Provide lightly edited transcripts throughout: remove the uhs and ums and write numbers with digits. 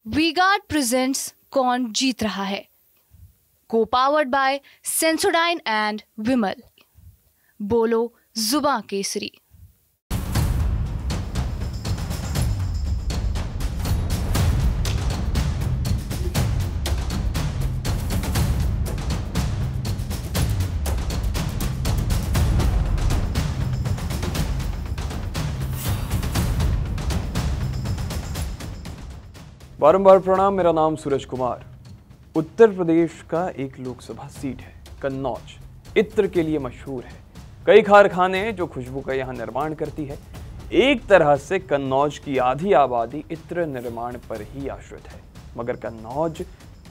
V-Guard presents कौन जीत रहा है, को पावर्ड बाय सेंसोडाइन एंड विमल। बोलो जुबां केसरी। बारंबार प्रणाम। मेरा नाम सूरज कुमार। उत्तर प्रदेश का एक लोकसभा सीट है कन्नौज। इत्र के लिए मशहूर है। कई कारखाने जो खुशबू का यहाँ निर्माण करती है। एक तरह से कन्नौज की आधी आबादी इत्र निर्माण पर ही आश्रित है। मगर कन्नौज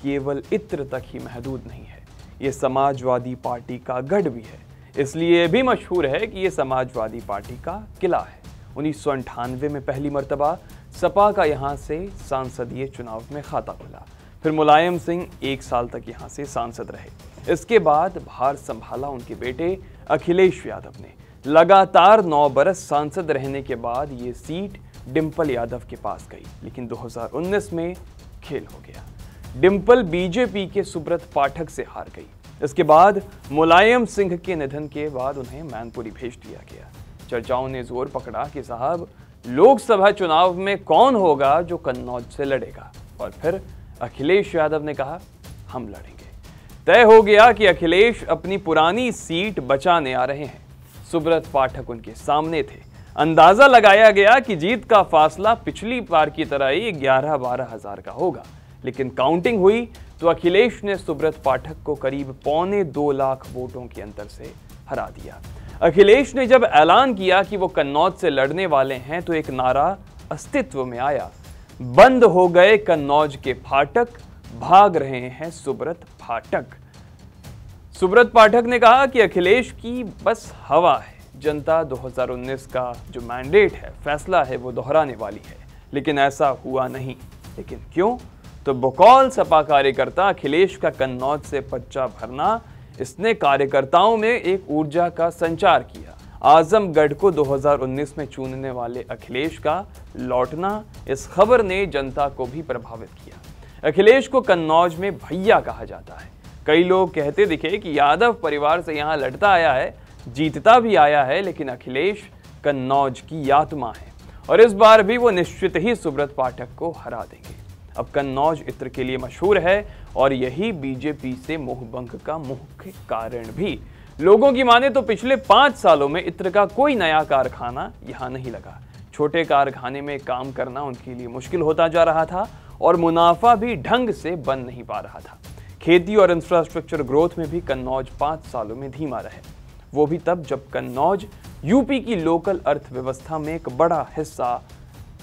केवल इत्र तक ही महदूद नहीं है, ये समाजवादी पार्टी का गढ़ भी है। इसलिए भी मशहूर है कि ये समाजवादी पार्टी का किला है। 1998 में पहली मर्तबा सपा का यहाँ से सांसदीय चुनाव में खाता खुला। फिर मुलायम सिंह 1 साल तक यहाँ से सांसद रहे। इसके बाद भार संभाला उनके बेटे अखिलेश यादव ने। लगातार 9 बरस सांसद रहने के बाद ये सीट डिंपल यादव के पास गई, लेकिन 2019 में खेल हो गया। डिंपल बीजेपी के सुब्रत पाठक से हार गई। इसके बाद मुलायम सिंह के निधन के बाद उन्हें मैनपुरी भेज दिया गया। चर्चाओं ने जोर पकड़ा कि साहब लोकसभा चुनाव में कौन होगा जो कन्नौज से लड़ेगा, और फिर अखिलेश यादव ने कहा हम लड़ेंगे। तय हो गया कि अखिलेश अपनी पुरानी सीट बचाने आ रहे हैं। सुब्रत पाठक उनके सामने थे। अंदाजा लगाया गया कि जीत का फासला पिछली बार की तरह ही 11-12 हजार का होगा, लेकिन काउंटिंग हुई तो अखिलेश ने सुब्रत पाठक को करीब 1.25 लाख वोटों के अंतर से हरा दिया। अखिलेश ने जब ऐलान किया कि वो कन्नौज से लड़ने वाले हैं तो एक नारा अस्तित्व में आया, बंद हो गए कन्नौज के फाटक, भाग रहे हैं सुब्रत पाठक। सुब्रत पाठक ने कहा कि अखिलेश की बस हवा है। जनता 2019 का जो मैंडेट है, फैसला है, वो दोहराने वाली है। लेकिन ऐसा हुआ नहीं। लेकिन क्यों? तो बकौल सपा कार्यकर्ता अखिलेश का कन्नौज से पर्चा भरना, इसने कार्यकर्ताओं में एक ऊर्जा का संचार किया। आजमगढ़ को 2019 में चुनने वाले अखिलेश का लौटना, इस खबर ने जनता को भी प्रभावित किया। अखिलेश को कन्नौज में भैया कहा जाता है। कई लोग कहते दिखे कि यादव परिवार से यहाँ लड़ता आया है, जीतता भी आया है, लेकिन अखिलेश कन्नौज की आत्मा है और इस बार भी वो निश्चित ही सुब्रत पाठक को हरा देंगे। अब कन्नौज इत्र के लिए मशहूर है और यही बीजेपी से मोहभंग का मुख्य कारण भी। लोगों की माने तो पिछले 5 सालों में इत्र का कोई नया कारखाना यहाँ नहीं लगा। छोटे कारखाने में काम करना उनके लिए मुश्किल होता जा रहा था और मुनाफा भी ढंग से बन नहीं पा रहा था। खेती और इंफ्रास्ट्रक्चर ग्रोथ में भी कन्नौज 5 सालों में धीमा रहे, वो भी तब जब कन्नौज यूपी की लोकल अर्थव्यवस्था में एक बड़ा हिस्सा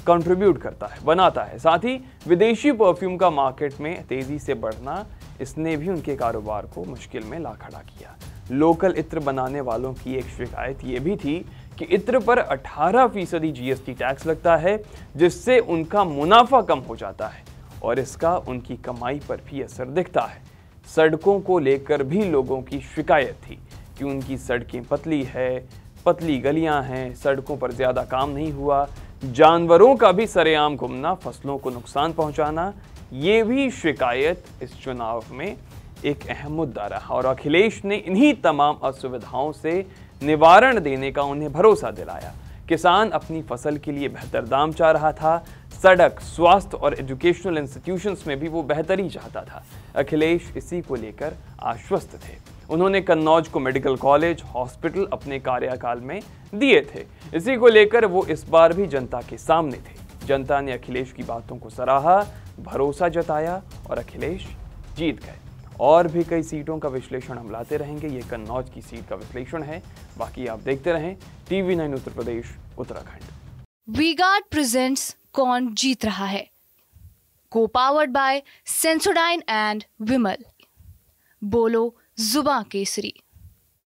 कंट्रीब्यूट करता है, बनाता है। साथ ही विदेशी परफ्यूम का मार्केट में तेजी से बढ़ना, इसने भी उनके कारोबार को मुश्किल में ला खड़ा किया। लोकल इत्र बनाने वालों की एक शिकायत ये भी थी कि इत्र पर 18% जीएसटी टैक्स लगता है, जिससे उनका मुनाफा कम हो जाता है और इसका उनकी कमाई पर भी असर दिखता है। सड़कों को लेकर भी लोगों की शिकायत थी कि उनकी सड़कें पतली है, पतली गलियां हैं, सड़कों पर ज्यादा काम नहीं हुआ। जानवरों का भी सरेआम घूमना, फसलों को नुकसान पहुंचाना, ये भी शिकायत इस चुनाव में एक अहम मुद्दा रहा और अखिलेश ने इन्हीं तमाम असुविधाओं से निवारण देने का उन्हें भरोसा दिलाया। किसान अपनी फसल के लिए बेहतर दाम चाह रहा था। सड़क, स्वास्थ्य और एजुकेशनल इंस्टीट्यूशंस में भी वो बेहतरी चाहता था। अखिलेश इसी को लेकर आश्वस्त थे। उन्होंने कन्नौज को मेडिकल कॉलेज, हॉस्पिटल अपने कार्यकाल में दिए थे। इसी को लेकर वो इस बार भी जनता के सामने थे। जनता ने अखिलेश की बातों को सराहा, भरोसा जताया और अखिलेश जीत गए। और भी कई सीटों का विश्लेषण हम लाते रहेंगे। ये कन्नौज की सीट का विश्लेषण है। बाकी आप देखते रहें TV9 उत्तर प्रदेश उत्तराखंड। वी-गार्ड प्रेजेंट्स कौन जीत रहा है, को पावर्ड बाय सेंसोडाइन एंड विमल। बोलो जुबां केसरी।